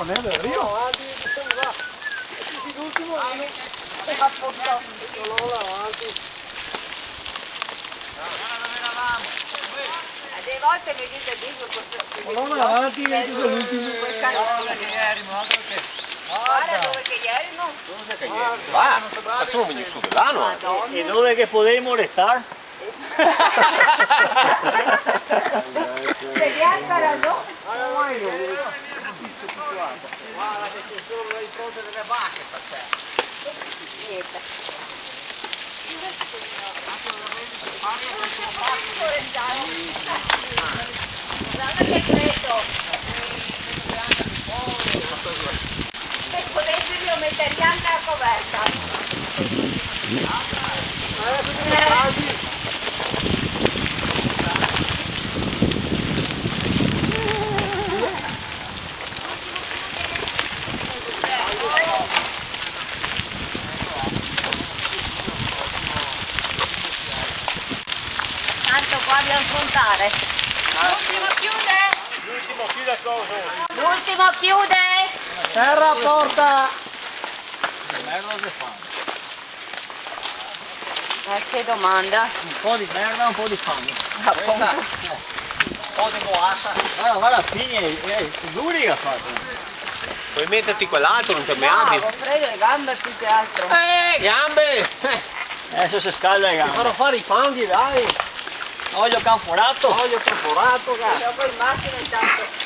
nel rio. No, avanti, va. E qui l'ultimo e fa portare. Avanti. Dove eravamo? Delle volte mi dite dico Allora avanti, vedi sono l'ultimo. Guarda che ieri, ma altro che... guarda dove che ieri no. Dove che ieri? Va, ma sono venuti su dell'anno. E dove che potremmo restare? Vediamo no? Guarda che ci sono le cose delle vacche per te. Guarda che freddo. Se potessi io metterli anche a coperta. Tanto qua devo affrontare. L'ultimo chiude! L'ultimo chiude cosa? L'ultimo chiude! Serra porta. Merda che fa? Che domanda? Un po' di merda, un po' di fame. Appunto. Un po' di boassa. Guarda alla fine è duri che ha fatto. Puoi metterti quell'altro, non ti No, abbi. ho preso le gambe più che altro. Gambe! Adesso si scalda le gambe. Farò fare i fanghi, dai. Olio canforato. Olio perforato, Dopo in macchina intanto.